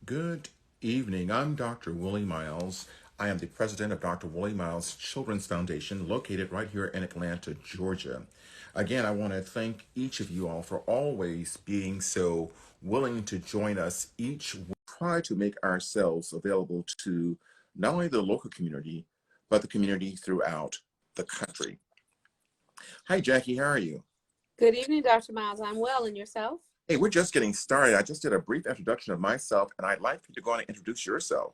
Good evening. I'm Dr. Willie Miles. I am the president of Dr. Willie Miles Children's Foundation, located right here in Atlanta, Georgia. Again, I want to thank each of you all for always being so willing to join us each week. Try to make ourselves available to not only the local community, but the community throughout the country. Hi, Jackie. How are you? Good evening, Dr. Miles. I'm well, and yourself? Hey, we're just getting started. I just did a brief introduction of myself, and I'd like for you to go on and introduce yourself.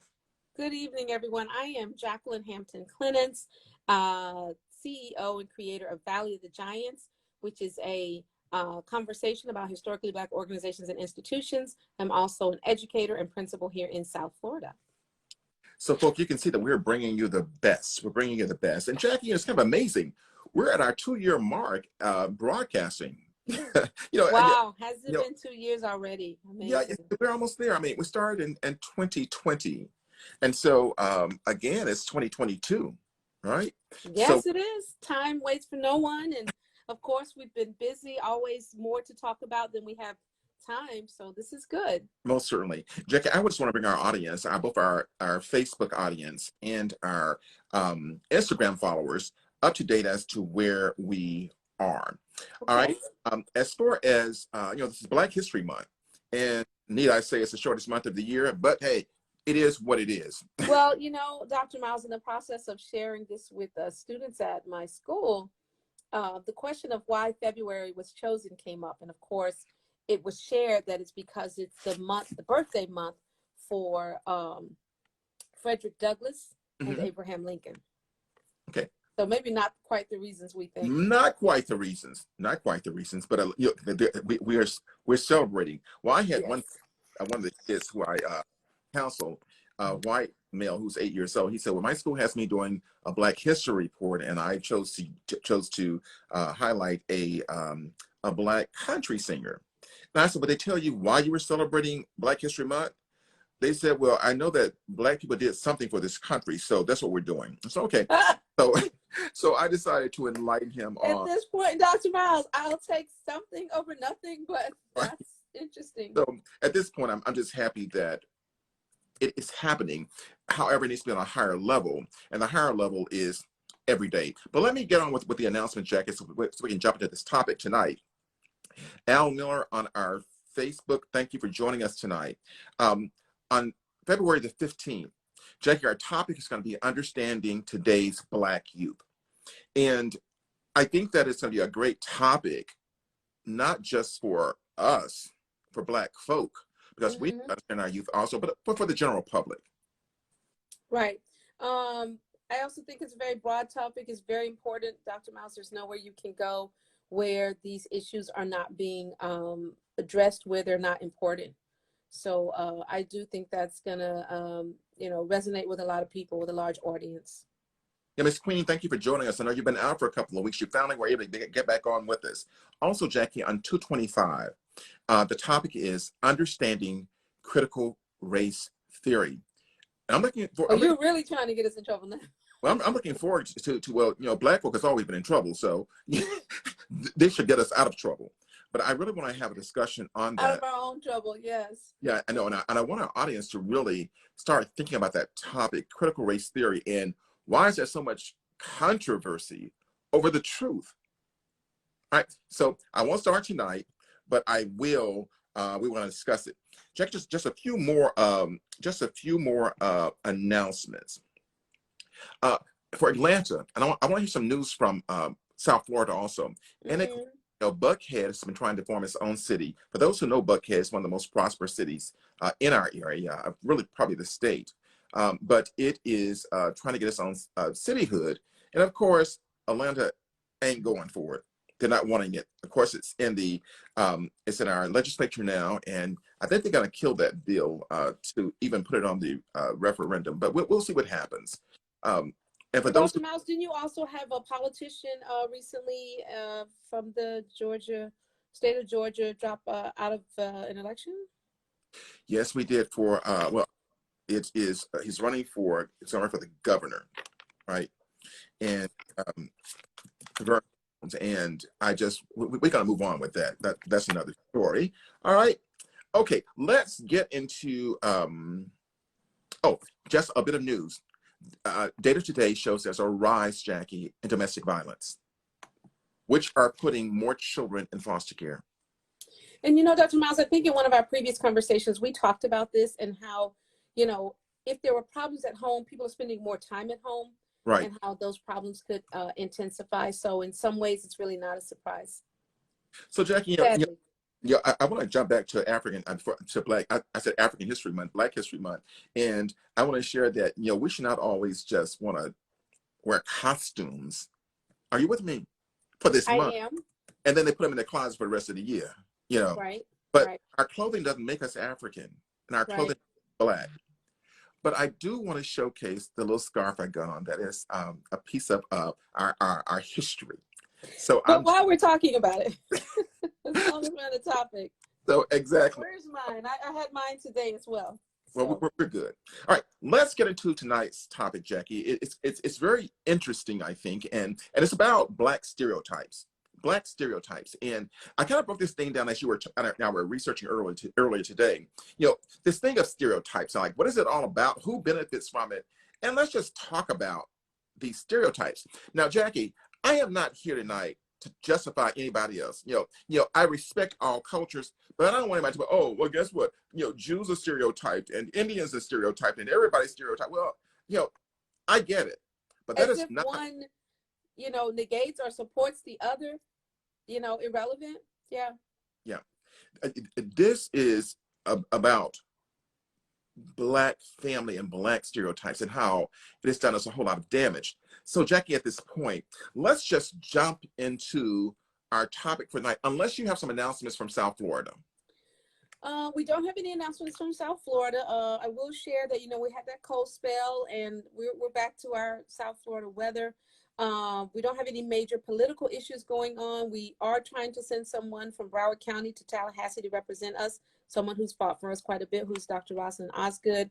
Good evening, everyone. I am Jacqueline Hampton Clements, CEO and creator of Valley of the Giants, which is a conversation about historically Black organizations and institutions. I'm also an educator and principal here in South Florida. So, folks, you can see that we're bringing you the best. We're bringing you the best. And Jackie, it's kind of amazing. We're at our 2-year mark broadcasting. Wow, has it you know, been 2 years already? yeah, Amazing. we're almost there. I mean, we started in 2020. And so, again, it's 2022, right? So, Yes, it is. Time waits for no one. And of course, we've been busy, always more to talk about than we have time. So this is good. most certainly. Jackie, I just want to bring our audience, both our Facebook audience and our Instagram followers, up to date as to where we are. All Okay. right. As far as, this is Black History Month. And need I say it's the shortest month of the year, but hey, it is what it is. Well, Dr. Miles, in the process of sharing this with students at my school, the question of why February was chosen came up. And of course, it was shared that it's because it's the birthday month for Frederick Douglass and Mhm. Abraham Lincoln. Okay. So maybe not quite the reasons we think. Not quite the reasons, but we're celebrating. Well, I had Yes. one of the kids who I counsel, a white male who's 8 years old. He said, "Well, my school has me doing a Black History report, and I chose to highlight a Black country singer." And I said, "But they tell you why you were celebrating Black History Month?" They said, "Well, I know that Black people did something for this country, so that's what we're doing." So okay, so so I decided to enlighten him At on. this point, Dr. Miles, I'll take something over nothing, but that's interesting. So at this point, I'm just happy that it is happening. However, it needs to be on a higher level, and the higher level is every day. But let me get on with the announcement, Jackie, so we can jump into this topic tonight. Al Miller on our Facebook, thank you for joining us tonight. On February the 15th, Jackie, our topic is going to be understanding today's Black youth. And I think that it's going to be a great topic, not just for us, for Black folk, because we understand our youth also, but for the general public. Right. I also think it's a very broad topic. It's very important, Dr. Miles. There's nowhere you can go where these issues are not being addressed, where they're not important. So I do think that's gonna, resonate with a lot of people, with a large audience. Yeah, Ms. Queen, thank you for joining us. I know you've been out for a couple of weeks. You finally were able to get back on with us. Also, Jackie, on 225, the topic is understanding critical race theory. And I'm looking for. Oh, you're really trying to get us in trouble now. Well, I'm looking forward to well, Black folk has always been in trouble, so they should get us out of trouble. But I really want to have a discussion on Out that. of our own trouble, yes. Yeah, I know, and I want our audience to really start thinking about that topic, critical race theory, and why is there so much controversy over the truth? All right, so I won't start tonight, but I will. We want to discuss it. Check just a few more announcements. For Atlanta, and I want to hear some news from South Florida also. And Buckhead has been trying to form its own city. For those who know, Buckhead is one of the most prosperous cities in our area, really probably the state. But it is trying to get its own cityhood. And of course, Atlanta ain't going for it. They're not wanting it. Of course, it's in our legislature now, and I think they're going to kill that bill to even put it on the referendum. But we'll see what happens. And for those Dr. Miles, didn't you also have a politician recently from the state of Georgia drop out of an election? Yes, we did for he's running for the governor, right? And and we got to move on with that. That's another story. All right. Okay, let's get into, oh, just a bit of news. Data today shows there's a rise, Jackie, in domestic violence, which are putting more children in foster care. And Dr. Miles, I think in one of our previous conversations, we talked about this and how, if there were problems at home, people are spending more time at home, Right. and how those problems could intensify. So in some ways, it's really not a surprise. So Jackie, Sadly. I want to jump back to African, to Black. I said African History Month, Black History Month, and I want to share that we should not always just want to wear costumes. Are you with me? For this I month, am. and then they put them in the closet for the rest of the year. Right. But right. our clothing doesn't make us African, and our clothing is Black. But I do want to showcase the little scarf I got on that is a piece of our history. So but while we're talking about it, as long as we're on the topic. So exactly. Where's mine? I had mine today as well. So. Well, we're good. All right, let's get into tonight's topic, Jackie. It's very interesting, I think, and it's about Black stereotypes. Black stereotypes, and I kind of broke this thing down as you were now we're researching earlier today. This thing of stereotypes, like what is it all about? Who benefits from it? And let's just talk about these stereotypes. Now, Jackie, I am not here tonight to justify anybody else. I respect all cultures, but I don't want anybody to go, oh, well, guess what? Jews are stereotyped and Indians are stereotyped and everybody's stereotyped. Well, I get it, but that is not one, negates or supports the other, irrelevant. Yeah. Yeah. This is about Black family and Black stereotypes and how it has done us a whole lot of damage. So Jackie, at this point, let's just jump into our topic for tonight, unless you have some announcements from South Florida. We don't have any announcements from South Florida. I will share that, we had that cold spell and we're back to our South Florida weather. We don't have any major political issues going on. We are trying to send someone from Broward County to Tallahassee to represent us, someone who's fought for us quite a bit, who's Dr. Rosalind Osgood,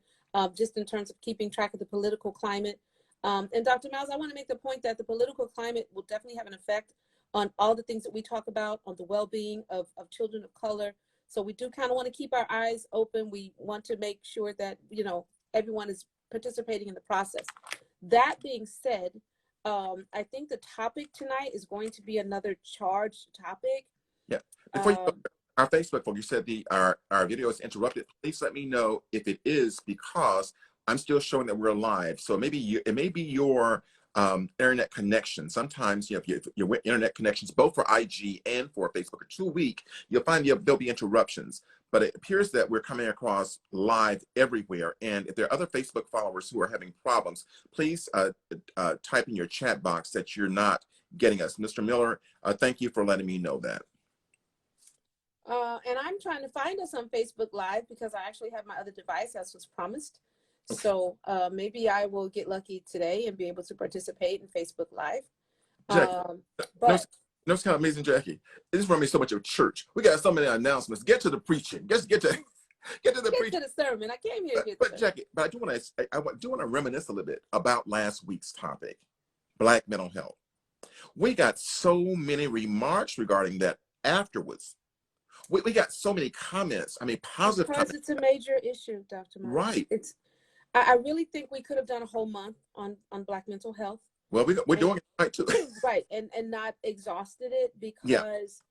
just in terms of keeping track of the political climate. And Dr. Miles, I want to make the point that the political climate will definitely have an effect on all the things that we talk about, on the well-being of children of color. So we do kind of want to keep our eyes open. We want to make sure that, everyone is participating in the process. That being said, I think the topic tonight is going to be another charged topic. Yeah. Before you go, our Facebook folks, you said our video is interrupted. Please let me know if it is, because I'm still showing that we're live. So it may be your internet connection. Sometimes if your internet connections, both for IG and for Facebook, are too weak, you'll find there'll be interruptions. But it appears that we're coming across live everywhere. And if there are other Facebook followers who are having problems, please type in your chat box that you're not getting us. Mr. Miller, thank you for letting me know that. And I'm trying to find us on Facebook Live because I actually have my other device as was promised. Okay. So maybe I will get lucky today and be able to participate in Facebook Live. But that's kind of amazing, Jackie. This reminds me so much of church. We got so many announcements. Get to the preaching. Get to the preaching. Get to the sermon. I came here to get but Jackie, but I do want to reminisce a little bit about last week's topic, Black mental health. We got so many remarks regarding that afterwards. We got so many comments. I mean, positive because comments. It's a major issue, Dr. Miles. Right. I really think we could have done a whole month on Black mental health. Well, we're doing it right too. Right, and not exhausted it because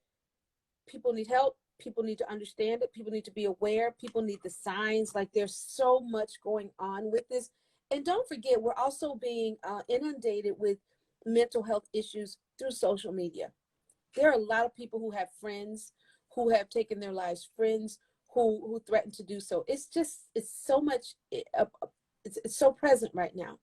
people need help. People need to understand it. People need to be aware. People need the signs. Like, there's so much going on with this. And don't forget, we're also being inundated with mental health issues through social media. There are a lot of people who have friends who have taken their lives, friends who threaten to do so. It's so much, it's so present right now.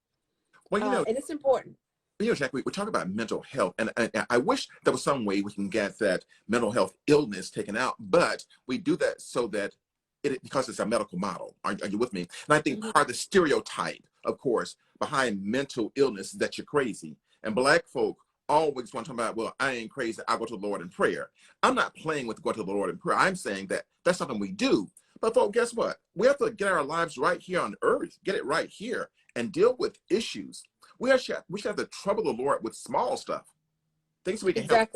Well, and it's important. Jack, we're talking about mental health, and I wish there was some way we can get that mental health illness taken out, but we do that so that because it's a medical model. Are you with me? And I think part of the stereotype, of course, behind mental illness is that you're crazy. And Black folk always want to talk about, well, I ain't crazy, I go to the Lord in prayer. I'm not playing with going to the Lord in prayer. I'm saying that that's something we do. But folks, guess what? We have to get our lives right here on earth, get it right here, and deal with issues. We should have to trouble the Lord with small stuff, things we can help.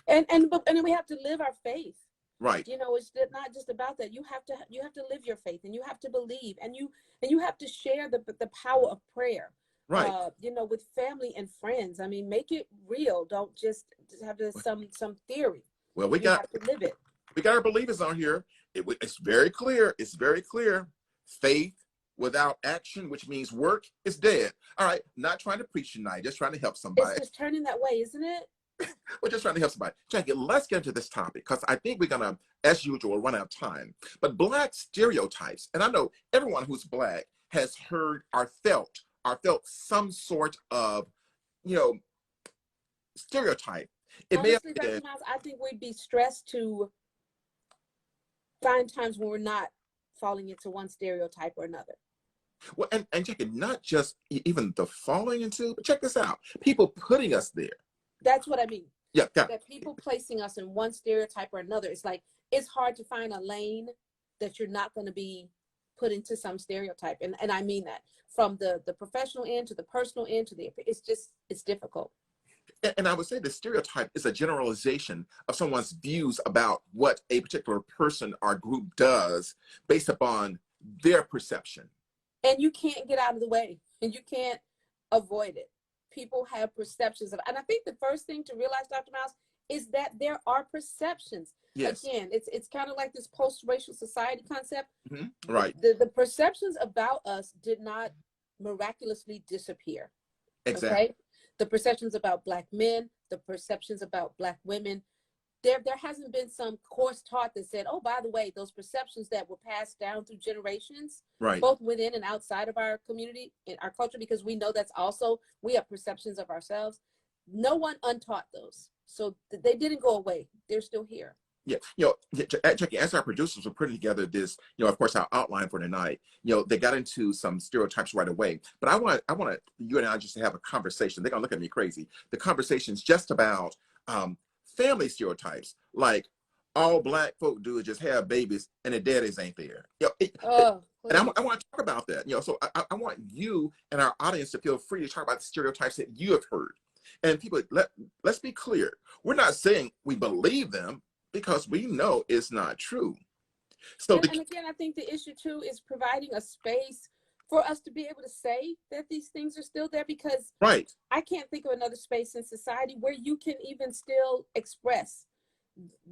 And then we have to live our faith. Right. You know, it's not just about that. You have to live your faith, and you have to believe, and you have to share the power of prayer. Right. You know, with family and friends. I mean, make it real. Don't just have this some theory. Well, You have to live it. we got our believers on here. It's very clear. It's very clear. Faith without action, which means work, is dead. All right. Not trying to preach tonight, just trying to help It's somebody. just turning that way, isn't it? We're just trying to help somebody. Jackie, let's get into this topic because I think we're going to, as usual, run out of time. But Black stereotypes, and I know everyone who's Black has heard or felt some sort of, you know, stereotype. It may have Honestly, been, Dr. Miles, I think we'd be stressed to find times when we're not falling into one stereotype or another. well, and Jackie, not just even the falling into, but check this out. People putting us there. That's what I mean. Yeah, that people placing us in one stereotype or another. It's like, it's hard to find a lane that you're not going to be put into some stereotype. And I mean that from the professional end to the personal end to it's difficult. And I would say the stereotype is a generalization of someone's views about what a particular person or group does based upon their perception. And you can't get out of the way, and you can't avoid it. People have perceptions of, and I think the first thing to realize, Dr. Miles, is that there are perceptions. Yes. Again, it's kind of like this post-racial society concept. Mm-hmm. Right. The perceptions about us did not miraculously disappear. Exactly. Okay? The perceptions about Black men, the perceptions about Black women, there hasn't been some course taught that said, oh, by the way, those perceptions that were passed down through generations, right, both within and outside of our community and our culture, because we know that's also, we have perceptions of ourselves. No one untaught those. So they didn't go away. They're still here. Yeah, Jackie, as our producers were putting together this, of course, our outline for tonight, they got into some stereotypes right away. But I want you and I just to have a conversation. They're gonna look at me crazy. The conversation's just about family stereotypes, like all Black folk do is just have babies and their daddies ain't there. And I want to talk about that. So I want you and our audience to feel free to talk about the stereotypes that you have heard. And people, let's be clear. We're not saying we believe them, because we know it's not true. So and again, I think the issue too is providing a space for us to be able to say that these things are still there, because right, I can't think of another space in society where you can even still express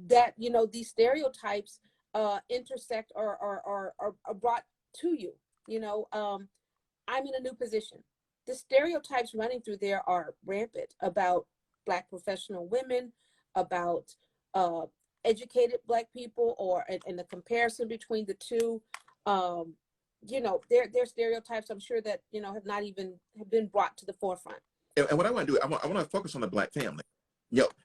that, these stereotypes intersect or are brought to you. I'm in a new position. The stereotypes running through there are rampant about Black professional women, about educated Black people, or in the comparison between the two. They're stereotypes, I'm sure, that have been brought to the forefront. And what I want to do, I want to focus on the Black family.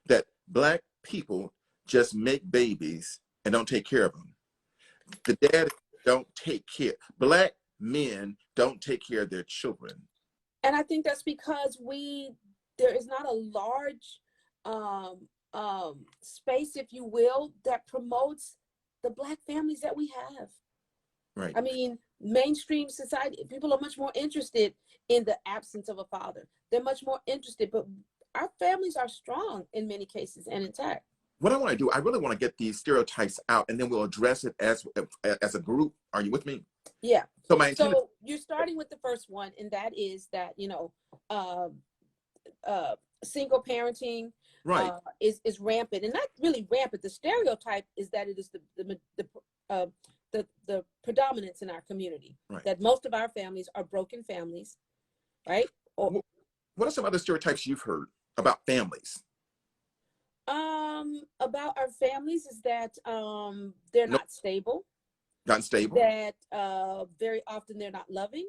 That Black people just make babies and don't take care of them. The dad don't take care. Black men don't take care of their children. And I think that's because there is not a large space, if you will, that promotes the Black families that we have. Right. I mean, mainstream society, people are much more interested in the absence of a father. They're much more interested, but our families are strong in many cases and intact. What I want to do, I really want to get these stereotypes out, and then we'll address it as a group. Are you with me? Yeah. So you're starting with the first one, and that is that, single parenting, right, is rampant, and not really rampant. The stereotype is that it is the predominance in our community, right, that most of our families are broken families, right? What are some other stereotypes you've heard about families? About our families is that they're not stable. Not stable. That very often they're not loving.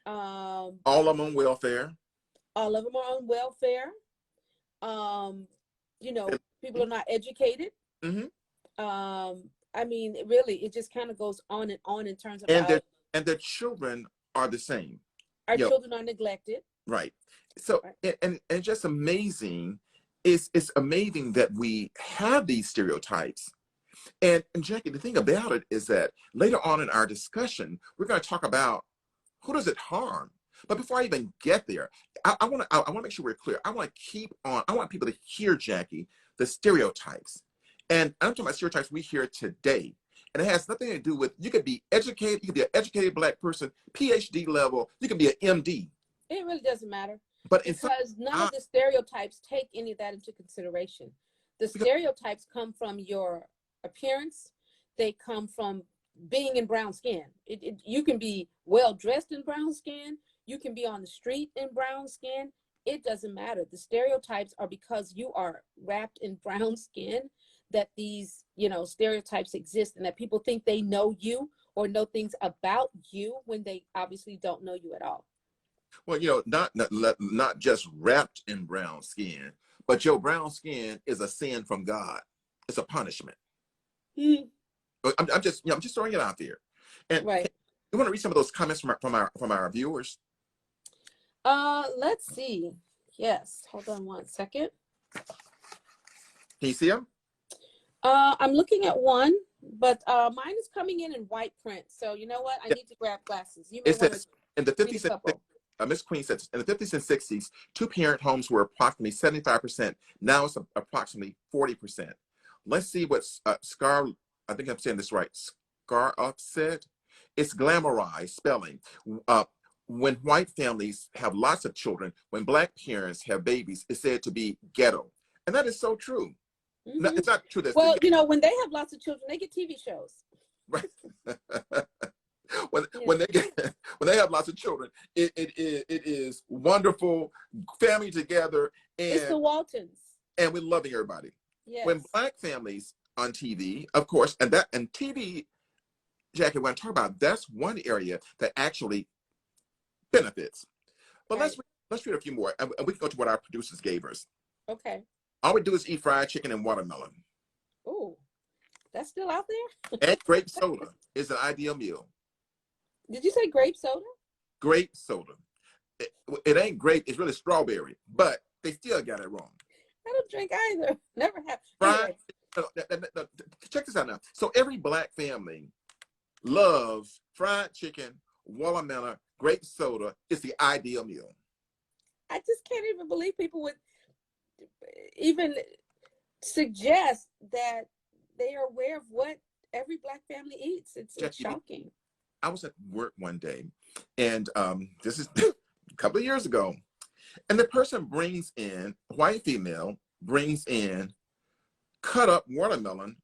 All of them on welfare. All of them are on welfare. People are not educated. Mm-hmm. I mean, really, it just kind of goes on in terms of and their children are the same. Our children are neglected. Right. So right. And it's just amazing. It's amazing that we have these stereotypes. And Jackie, the thing about it is that later on in our discussion, we're going to talk about who does it harm. But before I even get there, I want to make sure we're clear. I want people to hear, Jackie, the stereotypes. And I'm talking about stereotypes we hear today. And it has nothing to do with, you could be educated, you could be an educated Black person, PhD level, you can be an MD. It really doesn't matter. But because none of the stereotypes take any of that into consideration. The stereotypes come from your appearance. They come from being in brown skin. You can be well dressed in brown skin. You can be on the street in brown skin. It doesn't matter. The stereotypes are because you are wrapped in brown skin that these, stereotypes exist, and that people think they know you or know things about you when they obviously don't know you at all. Well, not just wrapped in brown skin, but your brown skin is a sin from God. It's a punishment. Mm. I'm just throwing it out there. And right. You want to read some of those comments from our viewers? Let's see. Yes. Hold on one second. Can you see them? I'm looking at one, but mine is coming in white print. So you know what? I need to grab glasses. You may it says in the 50s, Miss Queen says in the 50s and 60s, two-parent homes were approximately 75%. Now it's approximately 40%. Let's see what Scar, I think I'm saying this right, Scar Up said. It's glamorized spelling. When white families have lots of children, when Black parents have babies, it's said to be ghetto. And that is so true. Mm-hmm. No, it's not true. Well, when they have lots of children, they get TV shows. Right. when they have lots of children, it is wonderful, family together, and it's the Waltons, and we're loving everybody. Yes. When Black families on TV, of course, and TV, Jackie, when I talk about, that's one area that actually benefits. But right. let's read a few more, and we can go to what our producers gave us. Okay. All we do is eat fried chicken and watermelon. Oh, that's still out there? And grape soda is an ideal meal. Did you say grape soda? Grape soda. It ain't grape, it's really strawberry, but they still got it wrong. I don't drink either. Never have. Fried, anyway. Check this out now. So every Black family loves fried chicken, watermelon, grape soda. It's the ideal meal. I just can't even believe people would even suggest that they are aware of what every Black family eats. It's shocking. I was at work one day, and this is a couple of years ago, and the person white female brings in cut up watermelon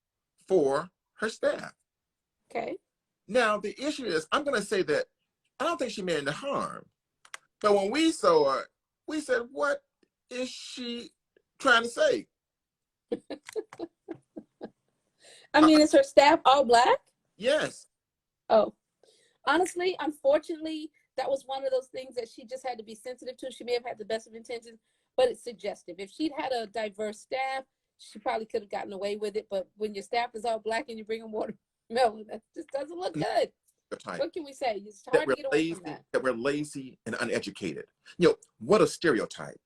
for her staff. Okay. Now, the issue is, I'm going to say that I don't think she meant any harm. But when we saw her, we said, what is she trying to say? I mean, is her staff all Black? Yes. Oh, honestly, unfortunately, that was one of those things that she just had to be sensitive to. She may have had the best of intentions, but it's suggestive. If she'd had a diverse staff, she probably could have gotten away with it. But when your staff is all Black and you bring them watermelon, that just doesn't look good. What can we say? It's hard to get away from that. That we're lazy and uneducated. What a stereotype.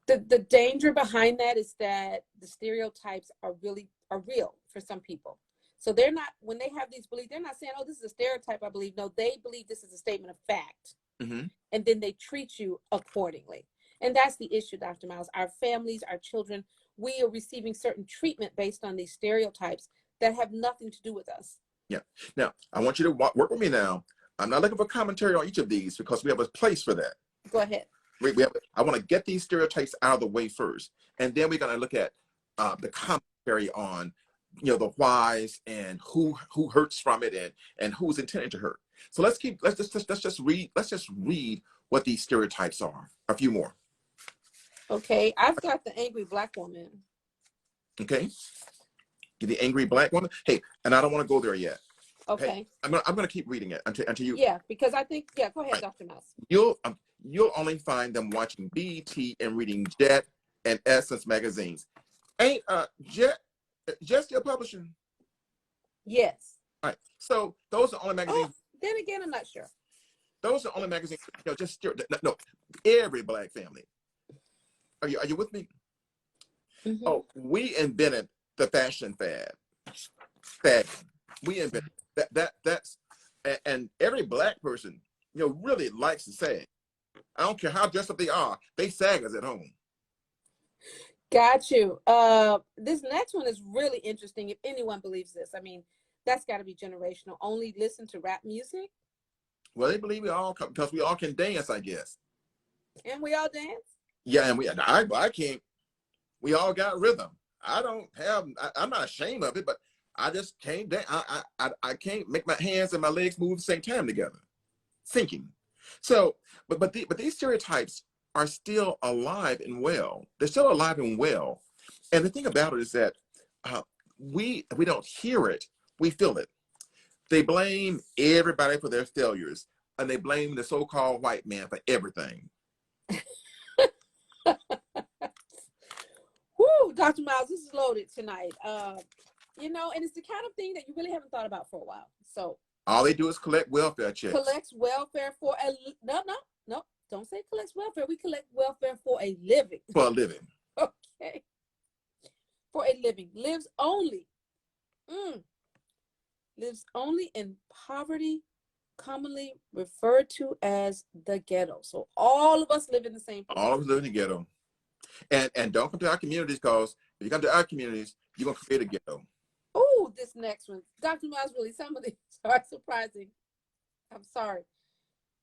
The danger behind that is that the stereotypes are real for some people. So they're not, when they have these beliefs, they're not saying, oh, this is a stereotype, I believe. No, they believe this is a statement of fact. Mm-hmm. And then they treat you accordingly. And that's the issue, Dr. Miles. Our families, our children, we are receiving certain treatment based on these stereotypes that have nothing to do with us. Yeah. Now, I want you to work with me now. I'm not looking for commentary on each of these because we have a place for that. Go ahead. I want to get these stereotypes out of the way first. And then we're going to look at the commentary on the whys and who hurts from it and who's intended to hurt. So let's just read what these stereotypes are. A few more. Okay, I've got the angry Black woman. Okay, the angry Black woman. Hey, and I don't want to go there yet. Okay, hey, I'm gonna keep reading it until you. Yeah, because I think go ahead, right. Dr. Mouse. You'll only find them watching BET and reading Jet and Essence magazines. Ain't Jet still publishing? Yes. All right. So those are only magazines. Oh, then again, I'm not sure. Those are only magazines. No, every Black family. Are you with me? Mm-hmm. Oh, we invented the fashion fad. We invented that's and every Black person, really likes to sag. I don't care how dressed up they are, they sag us at home. Got you. This next one is really interesting. If anyone believes this, I mean, that's got to be generational. Only listen to rap music, Well, they believe we all because we all can dance, I guess. and we all dance. Yeah, and I can't. We all got rhythm. I don't have. I'm not ashamed of it, but I just can't dance. I can't make my hands and my legs move at the same time together. Thinking. So, but these stereotypes are still alive and well. They're still alive and well. And the thing about it is that uh, we don't hear it, we feel it. They blame everybody for their failures, and they blame the so-called white man for everything. Woo, Dr. Miles, this is loaded tonight. You know, and it's the kind of thing that you really haven't thought about for a while. So All they do is collect welfare checks. collects welfare for a no, don't say collects welfare. We collect welfare for a living. For a living. Okay. For a living. Lives only in poverty, commonly referred to as the ghetto. So all of us live in the same place. All of us live in the ghetto. And don't come to our communities, because if you come to our communities, you're going to create a ghetto. Oh, this next one. Dr. Miles, really, some of these are surprising. I'm sorry.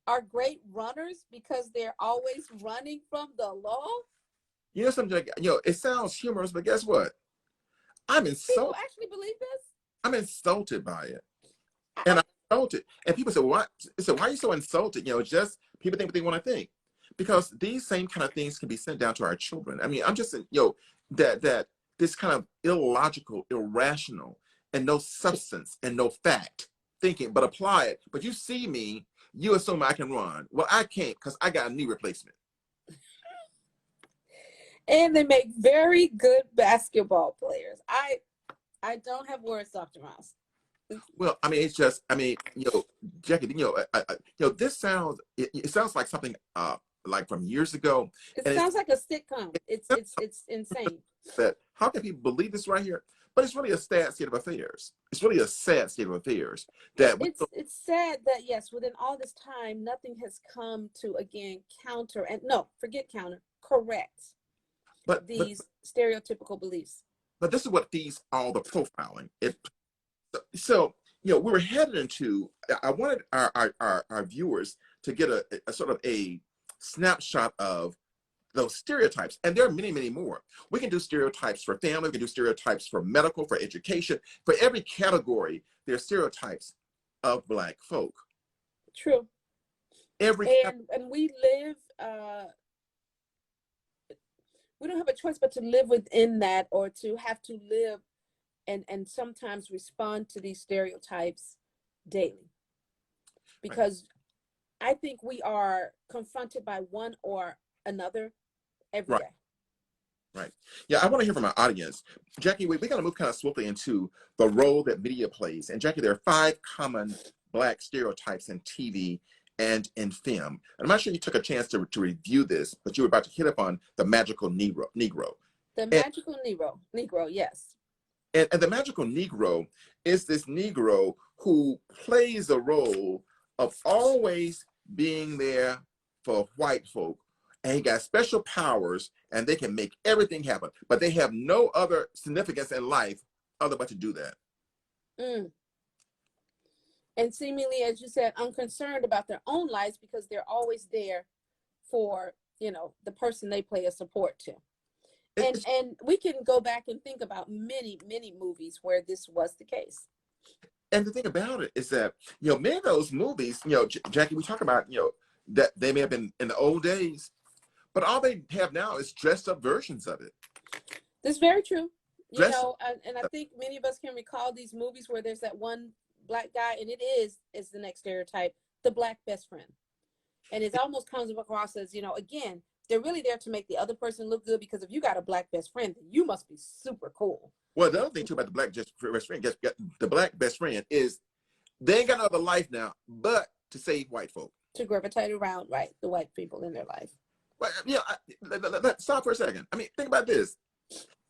Are great runners because they're always running from the law? You know something, it sounds humorous, but guess what? I'm People insulted. actually believe this? I'm insulted by it. And I'm insulted. And people say, why are you so insulted? Just people think what they want to think. Because these same kind of things can be sent down to our children. I mean, I'm just, that this kind of illogical, irrational, and no substance and no fact thinking, but apply it. But you see me, you assume I can run. Well, I can't, because I got a knee replacement. And they make very good basketball players. I don't have words, Dr. Miles. Well, I mean, it's just, Jackie, this sounds, it sounds like something like from years ago. It sounds like a sitcom. It's insane. That how can people believe this right here? But it's really a sad state of affairs. It's really a sad state of affairs. That it's sad that, yes, within all this time, nothing has come to, again, counter, and no, forget counter, correct these stereotypical beliefs. But this is what feeds all the profiling. So, we were headed into, I wanted our viewers to get a sort of a snapshot of those stereotypes. And there are many, many more. We can do stereotypes for family, we can do stereotypes for medical, for education. For every category, there are stereotypes of Black folk. True. And we live, we don't have a choice but to live within that, or to have to live and sometimes respond to these stereotypes daily. Because I think we are confronted by one or another every day. Right. Yeah, I want to hear from our audience. Jackie, we're going to move kind of swiftly into the role that media plays. And Jackie, there are 5 common Black stereotypes in TV and in film. And I'm not sure you took a chance to review this, but you were about to hit upon the magical Negro. The magical Negro, yes. And the magical Negro is this Negro who plays a role of always being there for white folk. And he got special powers, and they can make everything happen. But they have no other significance in life other but to do that. And seemingly, as you said, unconcerned about their own lives, because they're always there for, the person they play a support to. And we can go back and think about many, many movies where this was the case. And the thing about it is that, many of those movies, Jackie, we talk about, that they may have been in the old days, but all they have now is dressed up versions of it. That's very true. And I think many of us can recall these movies where there's that one Black guy, and it is the next stereotype, the Black best friend. And it almost comes across as, again, they're really there to make the other person look good, because if you got a Black best friend, then you must be super cool. Well, the other thing too about the Black best friend, the Black best friend is they ain't got no other life now but to save white folk. To gravitate around, the white people in their life. Well, let's stop for a second. I mean, think about this.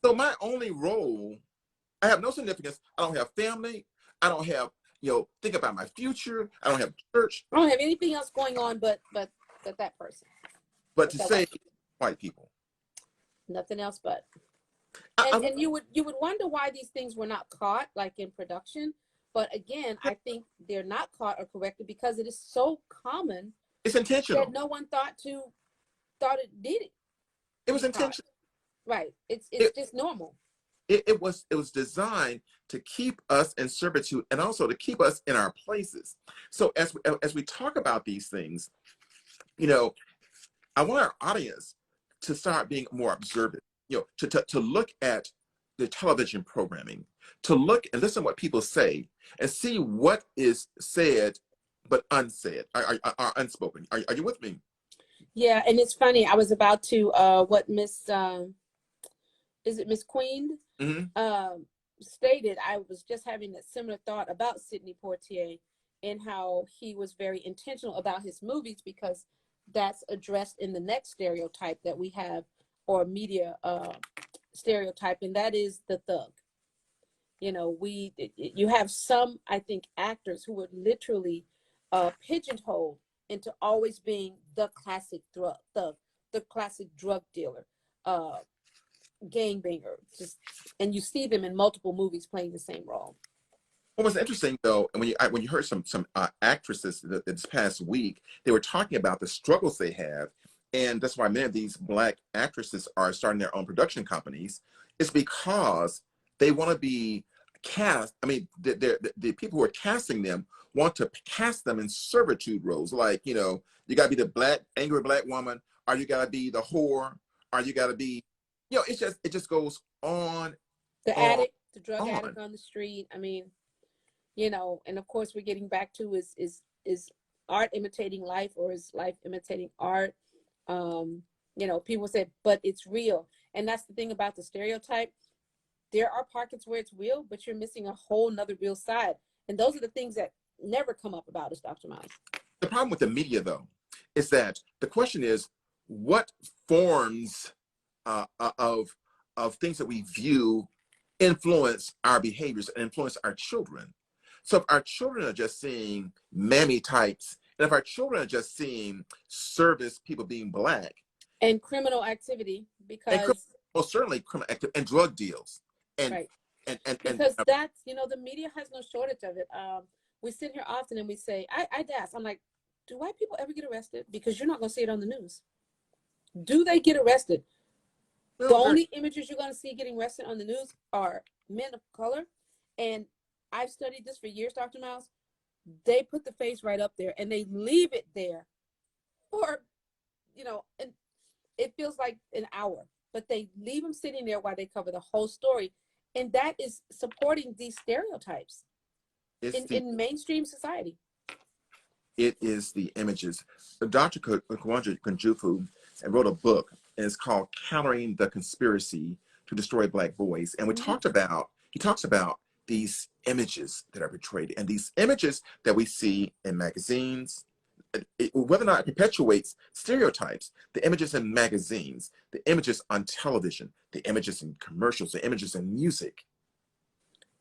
So my only role, I have no significance. I don't have family. I don't have, think about my future. I don't have church. I don't have anything else going on but that person. But to save white people. Nothing else but. And you would wonder why these things were not caught, like in production. But again, I think they're not caught or corrected because it is so common It's that intentional. no one thought it did it It to was be caught. intentional. Right. It's It, just normal. it was designed to keep us in servitude and also to keep us in our places. So as we talk about these things, you know, I want our audience to start being more observant, to look at the television programming, to look and listen to what people say and see what is said but unsaid, are unspoken. Are you with me? Yeah, and it's funny. I was about to what Miss is it Miss Queen Hmm. stated. I was just having a similar thought about Sidney Poitier and how he was very intentional about his movies because that's addressed in the next stereotype that we have, or media stereotype, and that is the thug. You have some, I think, actors who were literally pigeonholed into always being the classic thug, the classic drug dealer, uh, gangbanger. And you see them in multiple movies playing the same role. What was interesting though, and when you heard some actresses this past week, they were talking about the struggles they have, and that's why many of these Black actresses are starting their own production companies. It's because they want to be cast. I mean, the people who are casting them want to cast them in servitude roles, like you got to be the angry Black woman, or you got to be the whore, or you got to be, it just goes on, The on, addict, the drug on. addict on the street. I mean, and of course we're getting back to is art imitating life, or is life imitating art? People say, but it's real. And that's the thing about the stereotype. There are pockets where it's real, but you're missing a whole nother real side. And those are the things that never come up about us, Dr. Miles. The problem with the media, though, is that the question is, what forms of things that we view influence our behaviors and influence our children? So if our children are just seeing mammy types, and if our children are just seeing service people being Black, and criminal activity, and because most certainly criminal activity and drug deals, and right, and because that's the media has no shortage of it. We sit here often and we say, I ask, I'm like, do white people ever get arrested? Because you're not going to see it on the news. Do they get arrested? The well, only images you're going to see getting arrested on the news are men of color. And I've studied this for years, Dr. Miles. They put the face right up there and they leave it there for, and it feels like an hour, but they leave them sitting there while they cover the whole story. And that is supporting these stereotypes in mainstream society. It is the images. Dr. Kwanja Kunjufu wrote a book, and it's called "Countering the Conspiracy to Destroy Black Boys." And Mm-hmm. he talks about these images that are portrayed, and these images that we see in magazines, whether or not it perpetuates stereotypes, the images in magazines, the images on television, the images in commercials, the images in music.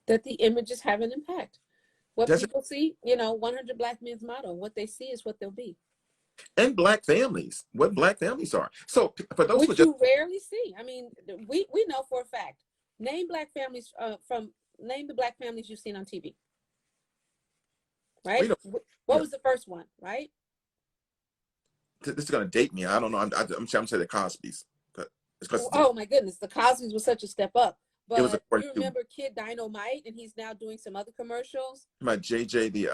That the images have an impact. What Does people see, 100 Black men's motto, what they see is what they'll be. And Black families, what Black families are. So for those Which you rarely see. I mean, we know for a fact. Name Black families name the Black families you've seen on TV. Right? What was the first one, right? This is going to date me. I don't know. I'm saying the Cosby's. Oh my goodness, the Cosby's was such a step up. But you to remember Kid Dynamite, and he's now doing some other commercials. My JJ,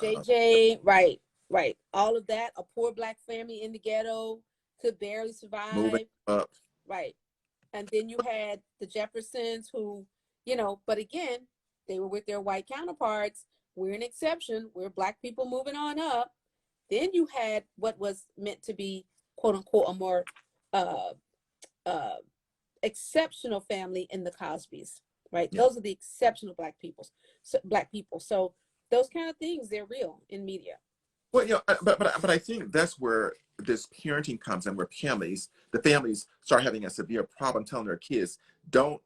JJ, right. All of that. A poor Black family in the ghetto could barely survive. Moving up. Right. And then you had the Jeffersons who, but again, they were with their white counterparts. We're an exception. We're Black people moving on up. Then you had what was meant to be, quote unquote, a more exceptional family in the Cosbys, right? Yeah. Those are the exceptional Black people. So those kind of things, they're real in media. Well, but I think that's where this parenting comes in, where the families start having a severe problem telling their kids, don't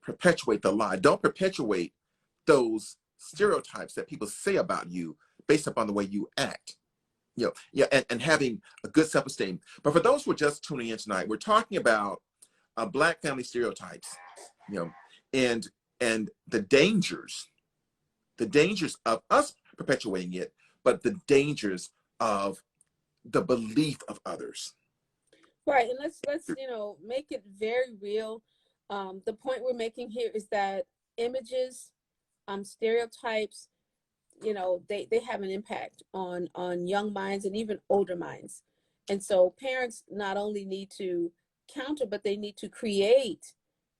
perpetuate the lie, don't perpetuate those stereotypes that people say about you based upon the way you act. And having a good self-esteem. But for those who are just tuning in tonight, we're talking about Black family stereotypes, you know, and the dangers of us perpetuating it, but the dangers of the belief of others. Right, and let's make it very real. The point we're making here is that images, stereotypes, they have an impact on young minds and even older minds. And so parents not only need to counter, but they need to create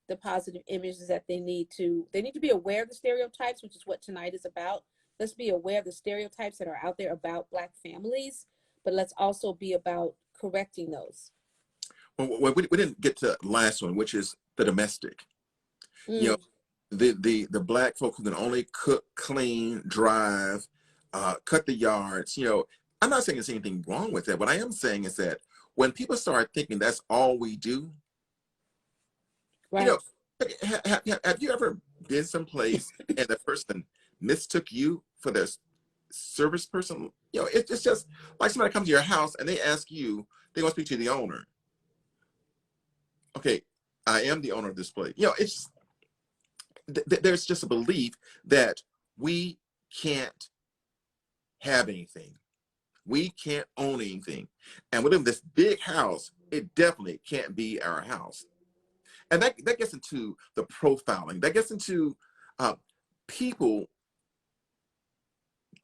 the positive images that they need to be aware of the stereotypes, which is what tonight is about. Let's be aware of the stereotypes that are out there about Black families, but let's also be about correcting those. Well, we didn't get to the last one, which is the domestic. You know, the Black folk who can only cook, clean, drive, cut the yards. I'm not saying there's anything wrong with that. What I am saying is that when people start thinking that's all we do, right. Have you ever been someplace and the person mistook you for their service person? It's just like somebody comes to your house and they ask you, they want to speak to the owner. Okay, I am the owner of this place. It's there's just a belief that we can't have anything. We can't own anything. And within this big house, it definitely can't be our house. And that gets into the profiling. That gets into people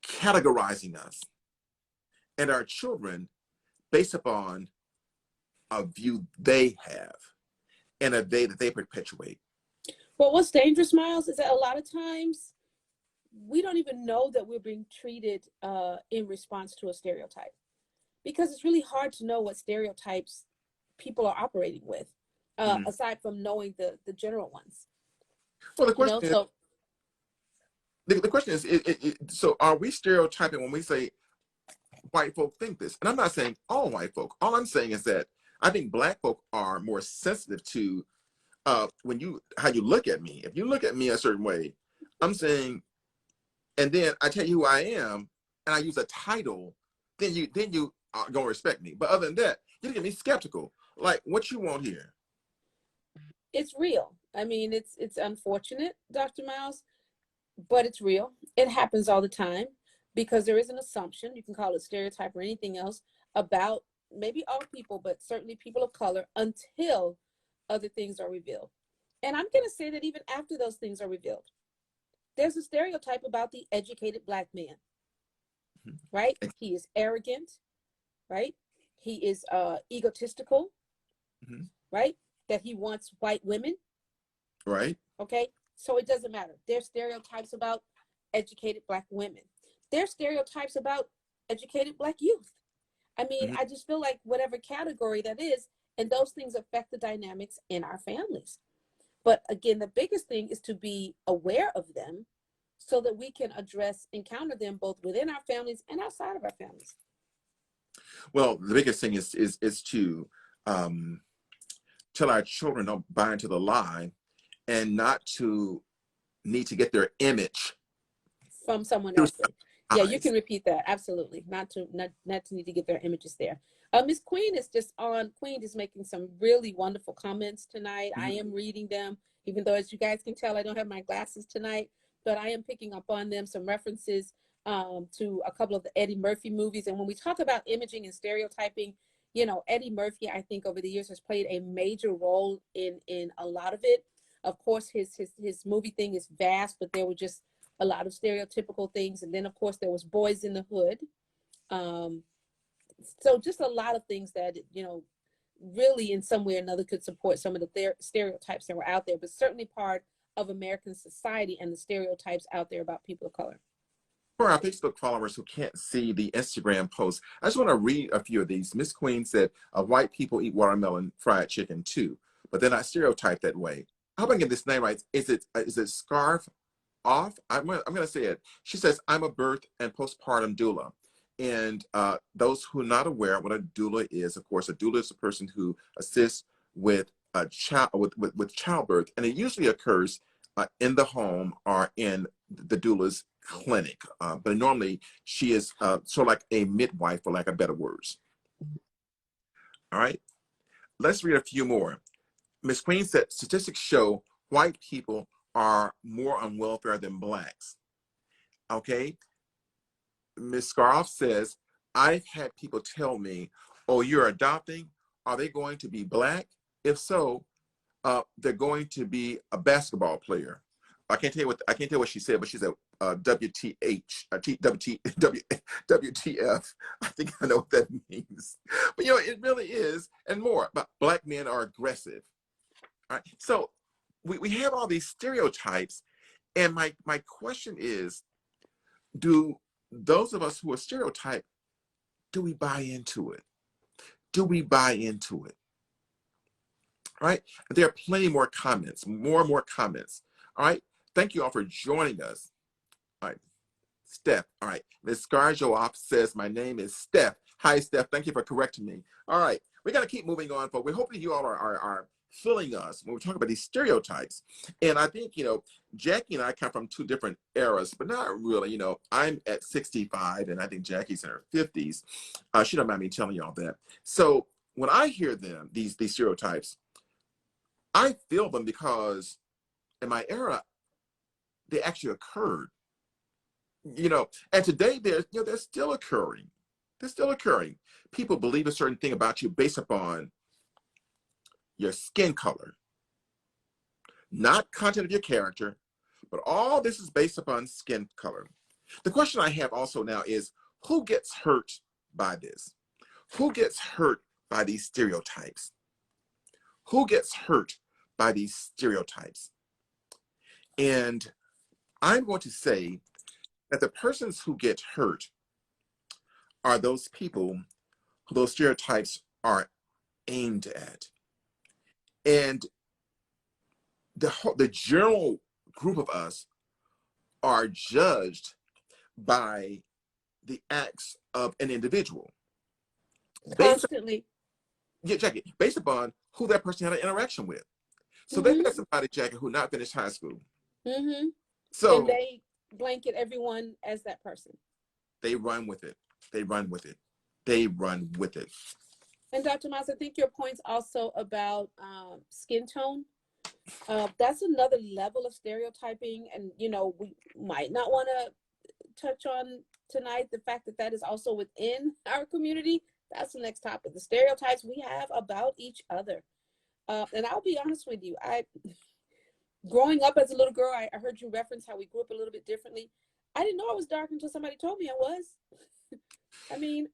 categorizing us and our children based upon a view they have and a day that they perpetuate. Well, what's dangerous, Miles, is that a lot of times we don't even know that we're being treated in response to a stereotype, because it's really hard to know what stereotypes people are operating with, aside from knowing the general ones. Well, the question is, the question is, so are we stereotyping when we say white folk think this? And I'm not saying all white folk. All I'm saying is that I think Black folk are more sensitive to how you look at me. If you look at me a certain way, I'm saying, and then I tell you who I am, and I use a title, then you are gonna respect me. But other than that, you get me skeptical. Like, what you want here? It's real. I mean, it's unfortunate, Dr. Miles, but it's real. It happens all the time because there is an assumption, you can call it stereotype or anything else, about maybe all people, but certainly people of color, until other things are revealed. And I'm going to say that even after those things are revealed, there's a stereotype about the educated Black man, right? He is arrogant, right? He is egotistical, right? That he wants white women. Right. Okay. So it doesn't matter. There's stereotypes about educated Black women. There's stereotypes about educated Black youth. I mean, I just feel like whatever category that is, and those things affect the dynamics in our families. But again, the biggest thing is to be aware of them so that we can address and counter them both within our families and outside of our families. Well, the biggest thing is to tell our children don't buy into the lie, and not to need to get their image from someone else. Yeah, you can repeat that. Absolutely. Not to need to get their images there. Miss Queen is just on. Queen is making some really wonderful comments tonight. I am reading them, even though, as you guys can tell, I don't have my glasses tonight, but I am picking up on them. Some references to a couple of the Eddie Murphy movies. And when we talk about imaging and stereotyping, Eddie Murphy, I think over the years has played a major role in a lot of it. Of course, his movie thing is vast, but there were just a lot of stereotypical things. And then, of course, there was Boys in the Hood. So just a lot of things that, really in some way or another could support some of the stereotypes that were out there, but certainly part of American society and the stereotypes out there about people of color. For our Facebook followers who can't see the Instagram post, I just want to read a few of these. Miss Queen said, white people eat watermelon fried chicken too, but they're not stereotyped that way. I hope I get this name right. Is it Scarf Off? I'm gonna say it. She says, I'm a birth and postpartum doula. And those who are not aware what a doula is, of course, a doula is a person who assists with a child with childbirth, and it usually occurs in the home or in the doula's clinic. But normally she is sort of like a midwife, for lack of better words. All right, let's read a few more. Ms. Queen said statistics show white people are more on welfare than blacks. Okay. Ms. Scarf says, I've had people tell me, oh, you're adopting? Are they going to be black? If so, they're going to be a basketball player. I can't tell what she said, but she said WTH, WTF. I think I know what that means. But you know, it really is, and more. But black men are aggressive. All right. So we have all these stereotypes, and my question is, do those of us who are stereotyped, do we buy into it? Do we buy into it? All right. There are plenty more comments, more and more comments. All right. Thank you all for joining us. All right. Steph. All right. Ms. Scarjoff says, my name is Steph. Hi, Steph. Thank you for correcting me. All right. We're going to keep moving on, but we're hoping you all are filling us when we talk about these stereotypes. And I think, you know, Jackie and I come from two different eras, but not really. You know, I'm at 65 and I think Jackie's in her 50s. She don't mind me telling you all that. So when I hear them, these stereotypes, I feel them because in my era, they actually occurred. You know, and today they're still occurring. They're still occurring. People believe a certain thing about you based upon your skin color, not content of your character, but all this is based upon skin color. The question I have also now is, who gets hurt by this? Who gets hurt by these stereotypes? Who gets hurt by these stereotypes? And I'm going to say that the persons who get hurt are those people who those stereotypes are aimed at. And the general group of us are judged by the acts of an individual. Constantly. Jackie, based upon who that person had an interaction with. So Mm-hmm. they got somebody, Jackie, who not finished high school. Mm-hmm. So and they blanket everyone as that person. They run with it. They run with it. They run with it. And Dr. Miles, I think your point's also about skin tone. That's another level of stereotyping. And, you know, we might not want to touch on tonight the fact that that is also within our community. That's the next topic, the stereotypes we have about each other. And I'll be honest with you, growing up as a little girl, I heard you reference how we grew up a little bit differently. I didn't know I was dark until somebody told me I was. I mean,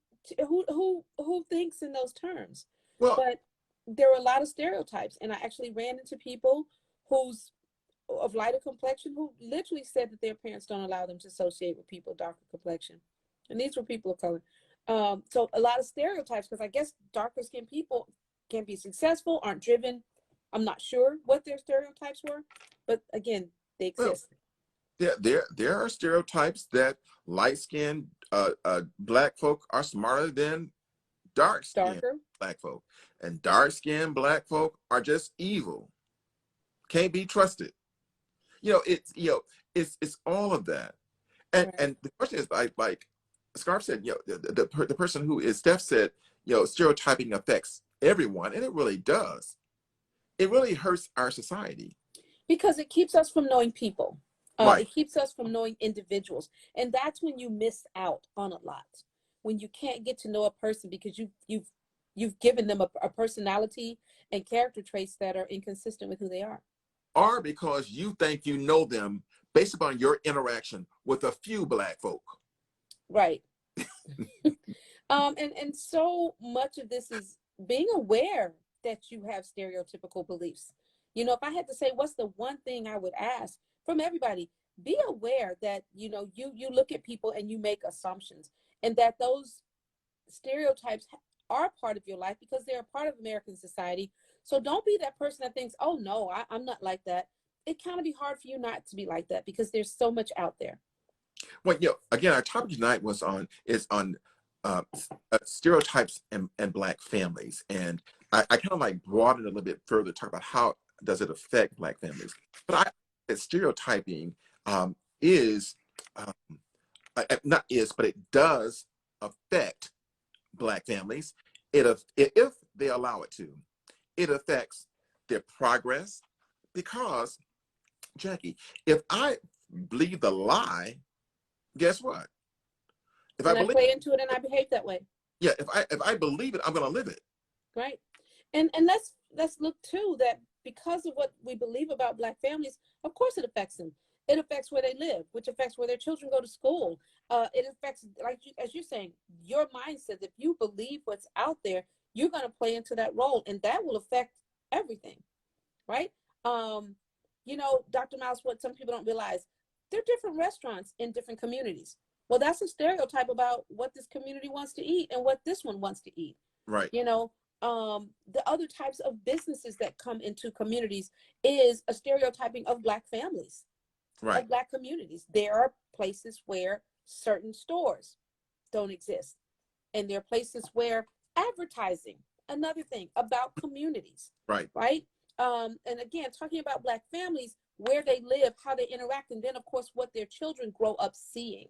who thinks in those terms? Well, but there were a lot of stereotypes, and I actually ran into people who's of lighter complexion who literally said that their parents don't allow them to associate with people darker complexion, and these were people of color. So a lot of stereotypes, because I guess darker skinned people can be successful, aren't driven. I'm not sure what their stereotypes were, but again, they exist. There are stereotypes that light-skinned black folk are smarter than dark-skinned black folk, and dark-skinned black folk are just evil, can't be trusted. It's all of that, and Right. and the question is, like Scarf said, the person who is Steph said, stereotyping affects everyone, and it really does. It really hurts our society Because it keeps us from knowing people. right. It keeps us from knowing individuals. And that's when you miss out on a lot. When you can't get to know a person because you've given them a personality and character traits that are inconsistent with who they are. Or because you think you know them based upon your interaction with a few black folk. Right. And so much of this is being aware that you have stereotypical beliefs. You know, if I had to say what's the one thing I would ask from everybody, be aware that, you look at people and you make assumptions, and that those stereotypes are part of your life because they're a part of American society. So don't be that person that thinks, oh no, I'm not like that. It kind of be hard for you not to be like that because there's so much out there. Well, again, our topic tonight is on stereotypes and black families, and I kind of like broaden it a little bit further, talk about how does it affect black families. But that stereotyping is not is, but it does affect black families. If they allow it to, it affects their progress. Because, Jackie, if I believe the lie, guess what? If I And I believe, play into it and I behave that way. yeah, if I believe it, I'm going to live it. Right. And let's look too that because of what we believe about Black families, of course it affects them. It affects where they live, which affects where their children go to school. It affects, like as you're saying, your mindset. If you believe what's out there, you're going to play into that role, and that will affect everything, right? Um, Dr. Miles, what some people don't realize, there are different restaurants in different communities. Well, that's a stereotype about what this community wants to eat and what this one wants to eat. Right. The other types of businesses that come into communities is a stereotyping of Black families, Right. of Black communities. There are places where certain stores don't exist. And there are places where advertising, another thing about communities, Right. right? And again, talking about Black families, where they live, how they interact, and then of course what their children grow up seeing.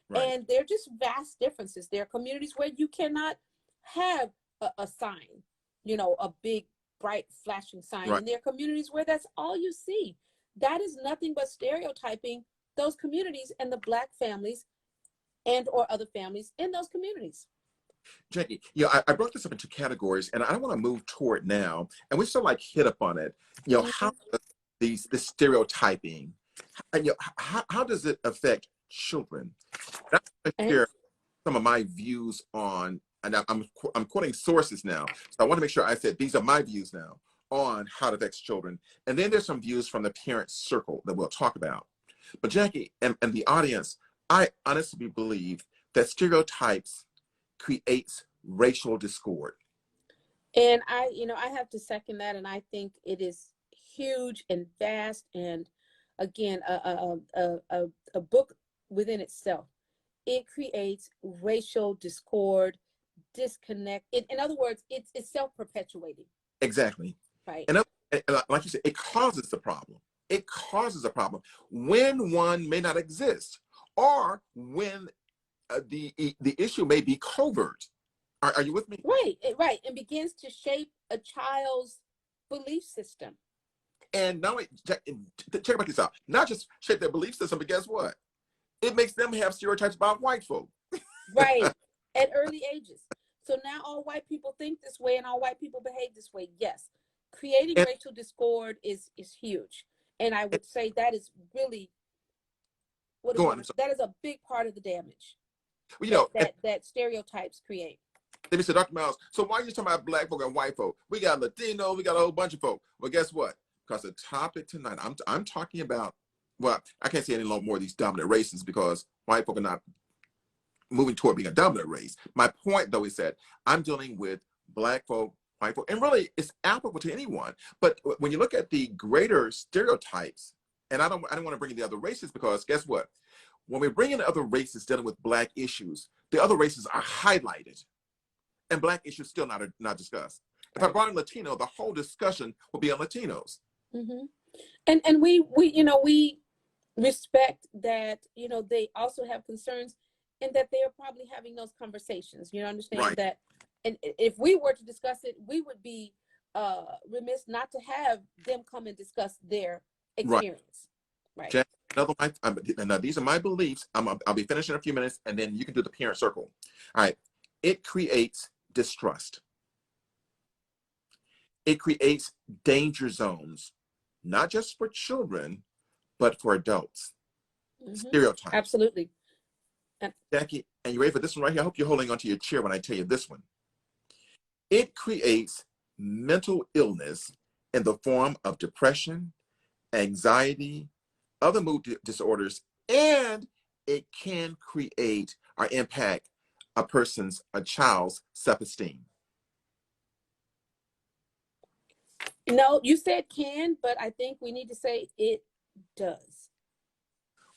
Right. And they're just vast differences. There are communities where you cannot have a sign, a big, bright, flashing sign. Right. And there are communities where that's all you see. That is nothing but stereotyping those communities and the Black families and or other families in those communities. Jackie, I broke this up into categories, and I want to move toward now, and we still like hit up on it. How this stereotyping, and how does it affect children? I'm going to share some of my views on, and I'm quoting sources now, so I want to make sure I said these are my views now on how it affects children, and then there's some views from the parent circle that we'll talk about. But Jackie and the audience, I honestly believe that stereotypes creates racial discord. And I have to second that, and I think it is huge and vast, and again, a book within itself. It creates racial discord, disconnect. In other words, it's self-perpetuating. Exactly. Right. And like you said, it causes the problem. It causes a problem when one may not exist, or when the issue may be covert. Are you with me? Right, right. And begins to shape a child's belief system. And not only, check this out, not just shape their belief system, but guess what? It makes them have stereotypes about white folk. Right, at early ages. So now all white people think this way and all white people behave this way. Yes, creating racial discord is huge. And I would say that is really, that is a big part of the damage that stereotypes create. Let me say, Dr. Miles, so why are you talking about Black folk and white folk? We got Latino, we got a whole bunch of folk. Well, guess what? Because the topic tonight, I'm talking about, well, I can't say any more of these dominant races because white folk are not moving toward being a dominant race. My point, though, is that I'm dealing with Black folk, white folk, and really it's applicable to anyone. But when you look at the greater stereotypes, and I don't want to bring in the other races because guess what? When we bring in other races dealing with Black issues, the other races are highlighted. And Black issues still not discussed. If I brought in Latino, the whole discussion will be on Latinos. Mm-hmm. And we respect that they also have concerns, and that they are probably having those conversations. Understand that. And if we were to discuss it, we would be remiss not to have them come and discuss their experience. Right. Now these are my beliefs. I'll be finished in a few minutes, and then you can do the parent circle. All right. It creates distrust. It creates danger zones, not just for children, but for adults. Mm-hmm. Stereotypes. Absolutely. Jackie, and you ready for this one right here? I hope you're holding onto your chair when I tell you this one. It creates mental illness in the form of depression, anxiety, other mood disorders, and it can create or impact a child's self-esteem. No, you said can, but I think we need to say it does.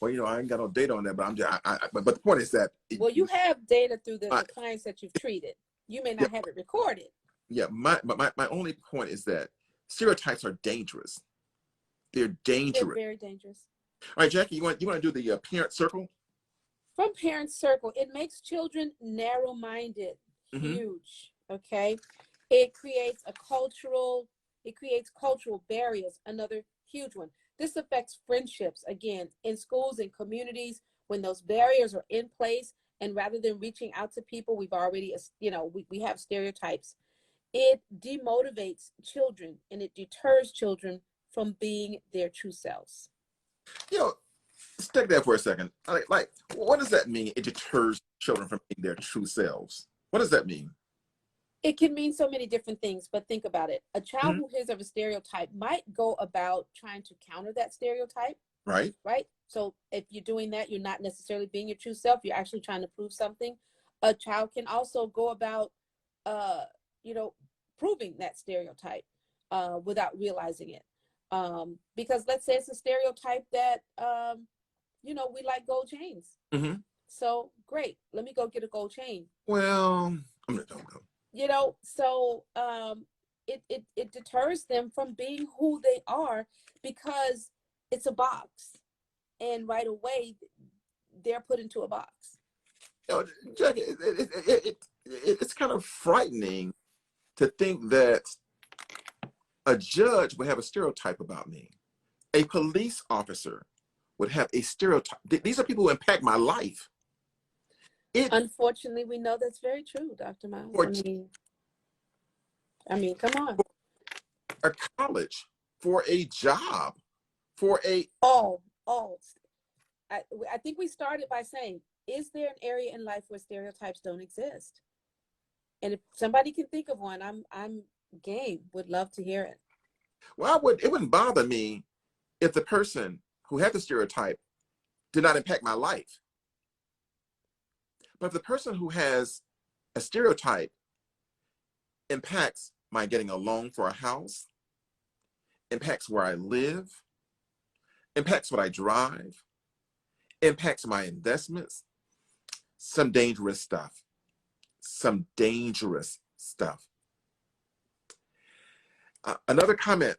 Well, I ain't got no data on that, but but the point is that. Well, you have data through the clients that you've treated. You may not have it recorded. Yeah, my only point is that stereotypes are dangerous. They're dangerous. They're very dangerous. All right, Jackie, you want to do the parent circle? From parent circle, it makes children narrow-minded, huge, okay? It creates a cultural, It creates cultural barriers, another huge one. This affects friendships, again, in schools and communities when those barriers are in place. And rather than reaching out to people, we've already, we have stereotypes. It demotivates children and it deters children from being their true selves. You know, stick there for a second. Like, what does that mean? It deters children from being their true selves. What does that mean? It can mean so many different things, but think about it. A child Mhm. who hears of a stereotype might go about trying to counter that stereotype, Right? right? So if you're doing that, you're not necessarily being your true self. You're actually trying to prove something. A child can also go about, uh, you know, proving that stereotype without realizing it. Because let's say it's a stereotype that, we like gold chains. Mm-hmm. So great, let me go get a gold chain. Well, I'm not, don't go. So it deters them from being who they are because it's a box, and right away they're put into a box. You know, Jack, it's kind of frightening to think that a judge would have a stereotype about me. A police officer would have a stereotype. These are people who impact my life. Unfortunately, we know that's very true, Dr. Miles. For Come on. a college, for a job, for a Oh, I think we started by saying, is there an area in life where stereotypes don't exist? And if somebody can think of one, I'm game. Would love to hear it. well, it wouldn't bother me if the person who had the stereotype did not impact my life. But if the person who has a stereotype impacts my getting a loan for a house, impacts where I live, impacts what I drive, impacts my investments, some dangerous stuff. Some dangerous stuff. Another comment.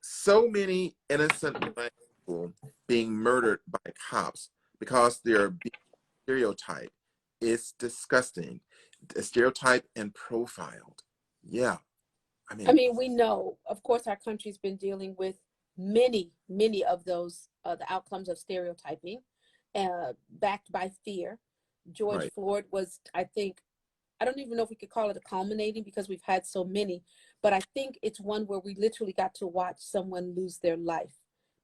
So many innocent black people being murdered by cops because they're being stereotyped. It's disgusting. Stereotyped and profiled. Yeah. We know, of course, our country's been dealing with many of those, the outcomes of stereotyping, backed by fear. George Right. Floyd was, I think, I don't even know if we could call it a culminating because we've had so many, but I think it's one where we literally got to watch someone lose their life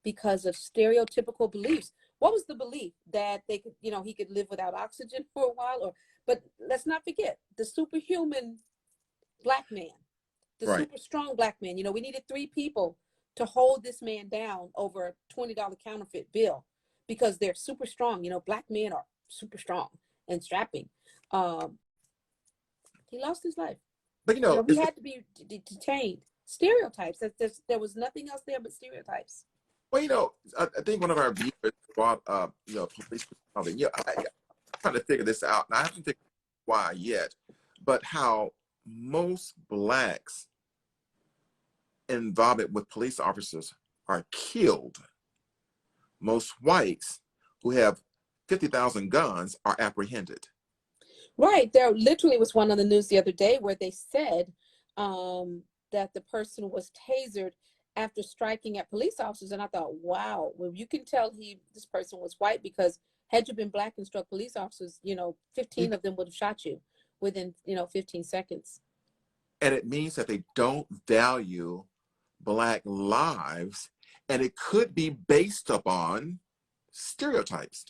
because of stereotypical beliefs. What was the belief that they could, he could live without oxygen for a while? But let's not forget the superhuman black man, the Right. super strong black man. We needed 3 people to hold this man down over a $20 counterfeit bill because they're super strong. Black men are super strong and strapping. Um, he lost his life. But He had to be detained. Stereotypes. There was nothing else there but stereotypes. well, I think one of our viewers brought up, police brutality. Yeah, I'm trying to figure this out, and I haven't figured why yet, but how most blacks involvement with police officers are killed. Most whites who have 50,000 guns are apprehended. Right. There literally was one on the news the other day where they said that the person was tasered after striking at police officers. And I thought, wow, well, you can tell this person was white because had you been black and struck police officers, 15 of them would have shot you within, 15 seconds. And it means that they don't value black lives, and it could be based upon stereotypes.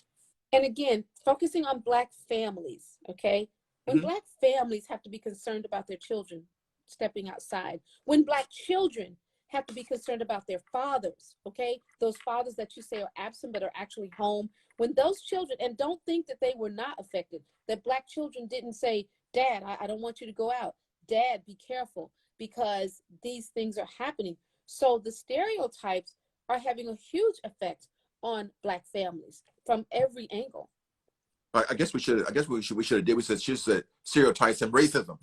And again, focusing on black families, okay? When Mm-hmm. black families have to be concerned about their children stepping outside, when black children have to be concerned about their fathers, okay? Those fathers that you say are absent but are actually home. When those children, and don't think that they were not affected, that black children didn't say, Dad, I don't want you to go out. Dad, be careful because these things are happening. So the stereotypes are having a huge effect on black families from every angle. I guess we should have did. We said stereotypes and racism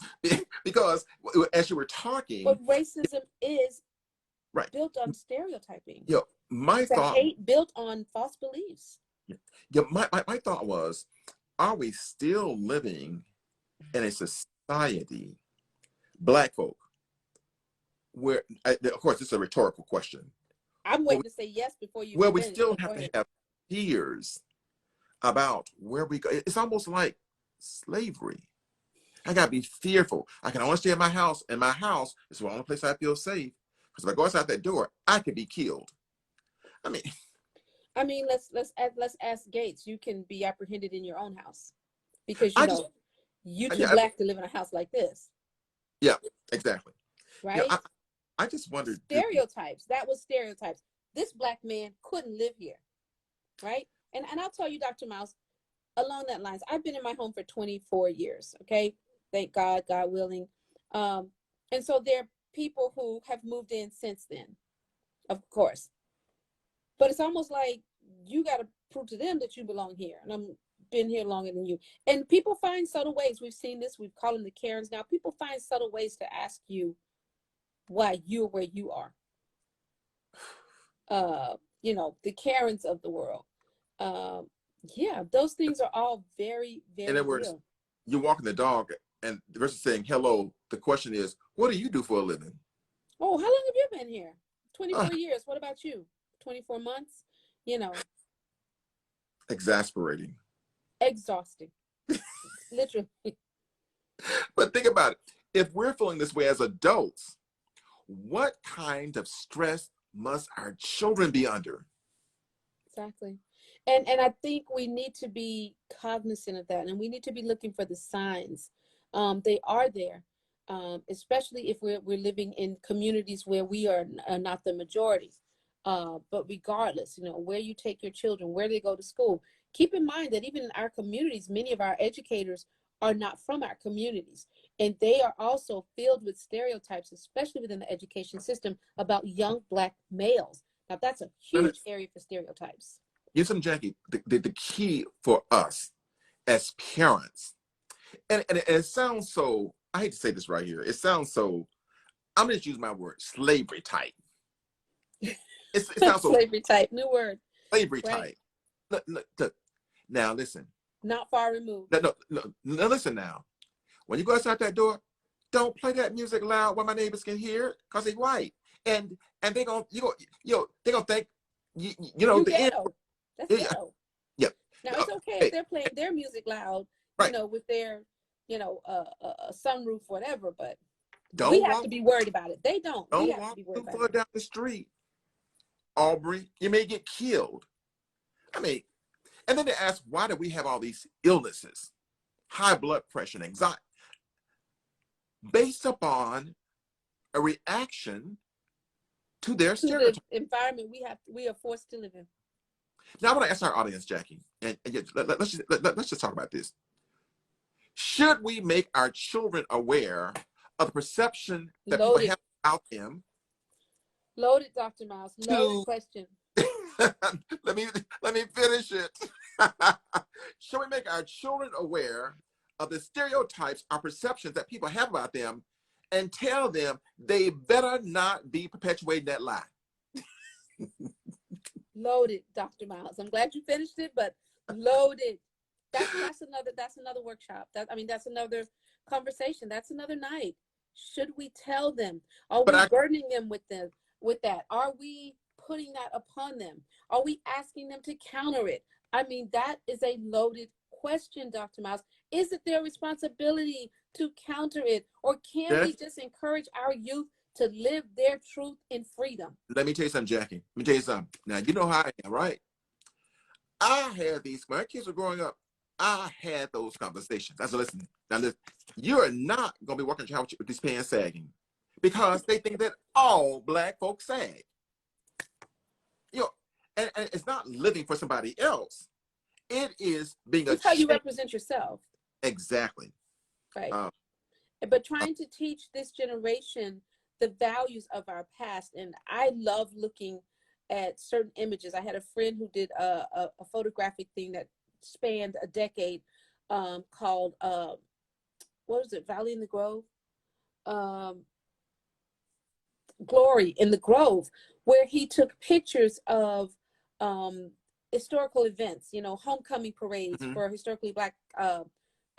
because as you were talking, But racism is right, built on stereotyping. my It's a thought, hate built on false beliefs. my thought was, are we still living in a society, black folk, of course, it's a rhetorical question. I'm Well, waiting to say yes before you well, we finish, still but go have to ahead. have fears about where we go. It's almost like slavery. I gotta be fearful. I can only stay in my house, and my house is the only place I feel safe. Because if I go outside that door, I could be killed. I mean, Let's ask Gates. You can be apprehended in your own house because I just, you too yeah, black to live in a house like this, yeah, exactly. Yeah, right? I just wondered. Stereotypes. That was stereotypes. This black man couldn't live here, right? And I'll tell you, Dr. Mouse, along that lines, I've been in my home for 24 years. Okay, thank God, God willing. Um, and so there are people who have moved in since then, of course. But it's almost like you got to prove to them that you belong here, and I'm been here longer than you. And people find subtle ways. We've seen this. We've called them the Karens. Now people find subtle ways to ask you why you're where you are. The Karens of the world. Um, yeah, those things are all very, In very other words, real. you're walking the dog, and versus saying hello, the question is, what do you do for a living? Oh, how long have you been here? Uh, 24 years. What about you? 24 months? You know, exasperating. exhausting. Literally. But think about it. If we're feeling this way as adults, what kind of stress must our children be under? Exactly. And I think we need to be cognizant of that, and we need to be looking for the signs. They are there, especially if we're living in communities where we are not the majority. But regardless, where you take your children, where they go to school, keep in mind that even in our communities, many of our educators are not from our communities, and they are also filled with stereotypes, especially within the education system, about young black males. Now, that's a huge area for stereotypes. Give some Jackie, the key for us as parents, and it sounds so, I hate to say this right here, it sounds so, I'm going to use my word, slavery type. It sounds so Slavery type, new word. slavery Right. type. Look, now listen. Not far removed. No, listen now. When you go outside that door, don't play that music loud where my neighbors can hear it, because they're white. And they're going to think, You the end. ghetto. That's Yeah. ghetto. Yeah. Now, it's okay Hey, if they're playing their music loud, right. with their, sunroof, whatever, but we Don't have to walk, be worried about it. They don't. We don't have to walk be worried too about far it. down the street, Aubrey. You may get killed. I mean, and then they ask, why do we have all these illnesses, high blood pressure and anxiety, based upon a reaction to their To the stereotype? environment we are forced to live in. Now, I want to ask our audience, Jackie, and let's just talk about this. Should we make our children aware of the perception that people Loaded. have about them? Loaded, Dr. Miles. Loaded question. let me finish it. Should we make our children aware of the stereotypes or perceptions that people have about them, and tell them they better not be perpetuating that lie? Loaded, Dr. Miles. I'm glad you finished it, but loaded. That's another workshop. That's another conversation. That's another night. Should we tell them? Are we burdening them with that? Are we putting that upon them? Are we asking them to counter it? That is a loaded question, Dr. Miles. Is it their responsibility to counter it, or can we just encourage our youth to live their truth in freedom? Let me tell you something, Jackie. Let me tell you something. Now, you know how I am, right? I had these, when my kids were growing up, I had those conversations. I said, listen, you are not going to be walking around with these pants sagging, because they think that all black folks sag. And it's not living for somebody else. It is being it's how you represent yourself. Exactly. Right. But trying to teach this generation the values of our past. And I love looking at certain images. I had a friend who did a photographic thing that spanned a decade, called, what was it, Valley in the Grove? Glory in the Grove, where he took pictures of historical events, homecoming parades for historically black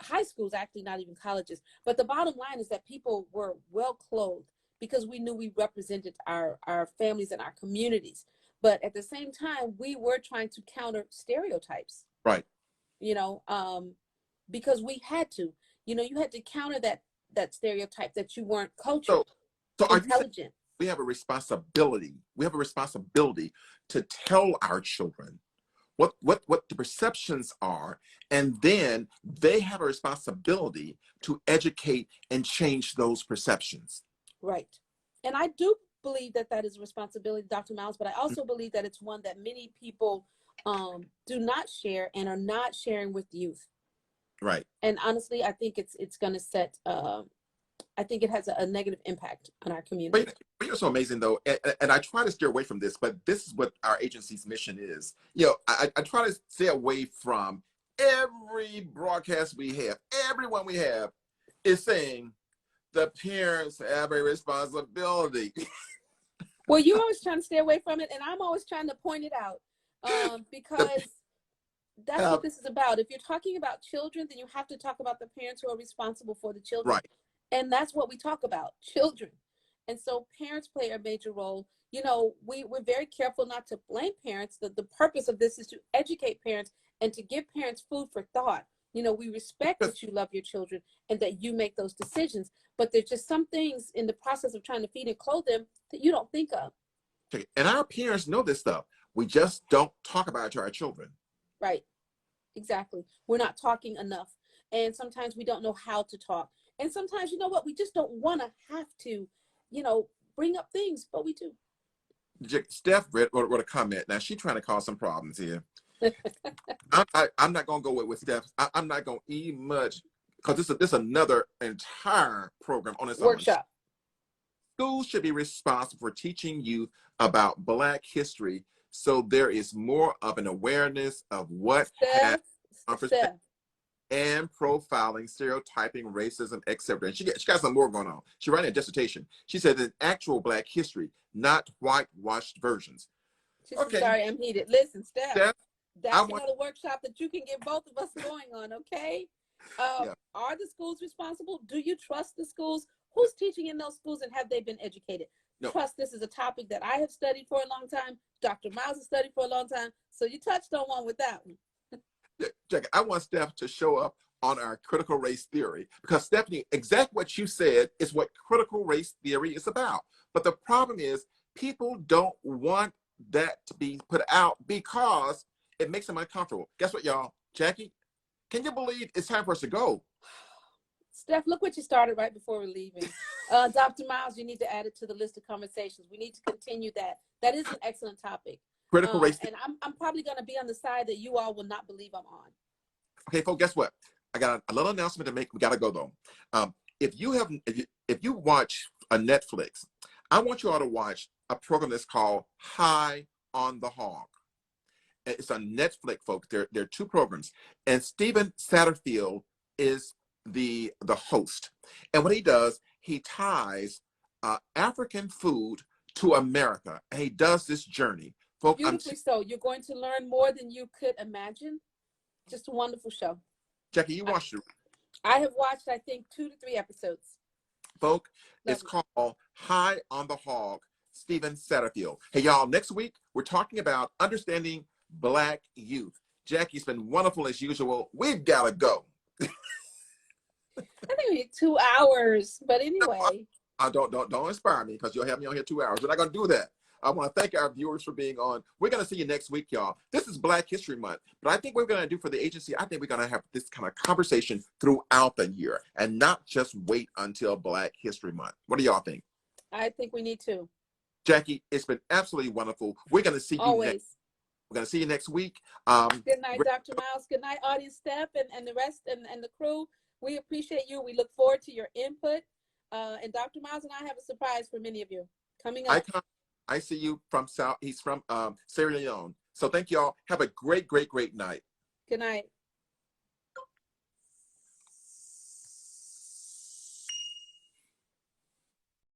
high schools, actually not even colleges. But the bottom line is that people were well clothed. because we knew we represented our families and our communities. But at the same time, we were trying to counter stereotypes, Right. you know, because we had to, you know, you had to counter that stereotype that you weren't cultured, So are you saying intelligent. we have a responsibility? We have a responsibility to tell our children what the perceptions are, and then they have a responsibility to educate and change those perceptions. Right. And I do believe that that is a responsibility, Dr. Miles, but I also believe that it's one that many people do not share and are not sharing with youth. Right. And honestly, I think it's going to set, I think it has a negative impact on our community. But you're so amazing, though, and I try to steer away from this, but this is what our agency's mission is. You know, I try to stay away from every broadcast we have. Everyone we have is saying the parents have a responsibility. Well, you're always trying to stay away from it, and I'm always trying to point it out, because that's what this is about. If you're talking about children, then you have to talk about the parents who are responsible for the children. Right. And that's what we talk about, children. And so parents play a major role. You know, we're very careful not to blame parents. The purpose of this is to educate parents and to give parents food for thought. You know, we respect that you love your children and that you make those decisions, but there's just some things in the process of trying to feed and clothe them that you don't think of. And our parents know this stuff. We just don't talk about it to our children. Right. Exactly. We're not talking enough. And sometimes we don't know how to talk. And sometimes, you know what, we just don't want to have to, you know, bring up things, but we do. Steph wrote a comment. Now, she's trying to cause some problems here. I'm not going to go with Steph. I'm not going to eat much, because this is another entire program on its workshop. Schools should be responsible for teaching youth about Black history, so there is more of an awareness of what Steph. and profiling, stereotyping, racism, etc. And she got some more going on. She writing a dissertation. She said that actual Black history, not whitewashed versions. Okay. Sorry, I'm heated. Listen, Steph, that's another workshop that you can get both of us going on, okay? Are the schools responsible? Do you trust the schools? Who's teaching in those schools, and have they been educated? No. Trust, this is a topic that I have studied for a long time. Dr. Miles has studied for a long time. So you touched on one with that one. Jackie, I want Steph to show up on our critical race theory, because Stephanie, exactly what you said is what critical race theory is about. But the problem is people don't want that to be put out because it makes them uncomfortable. Guess what, y'all? Jackie, can you believe it's time for us to go? Steph, look what you started right before we're leaving. Dr. Miles, you need to add it to the list of conversations. We need to continue that. That is an excellent topic. Critical race. And I'm probably going to be on the side that you all will not believe I'm on. Okay, folks, guess what? I got a little announcement to make. We got to go, though. If you watch a Netflix, I want you all to watch a program that's called High on the Hog. It's on Netflix, folks. There are two programs. And Stephen Satterfield is the host. And what he does, he ties African food to America. And he does this journey. Folks, beautifully so. You're going to learn more than you could imagine. Just a wonderful show. Jackie, you watched it. I have watched, I think, 2 to 3 episodes. Folks, it's called High on the Hog, Stephen Satterfield. Hey, y'all, next week, we're talking about understanding Black youth. Jackie, it's been wonderful as usual. We've got to go. I think we need 2 hours, but anyway. Don't inspire me, because you'll have me on here 2 hours. We're not going to do that. I want to thank our viewers for being on. We're going to see you next week, y'all. This is Black History Month, but I think what we're going to do for the agency, I think we're going to have this kind of conversation throughout the year and not just wait until Black History Month. What do y'all think? I think we need to. Jackie, it's been absolutely wonderful. We're going to see you next. We're going to see you next week. Good night, Dr. Miles. Good night, audience, Steph, and the rest and the crew. We appreciate you. We look forward to your input. And Dr. Miles and I have a surprise for many of you coming up. I see you from South. He's from Sierra Leone. So thank y'all. Have a great, great, great night. Good night.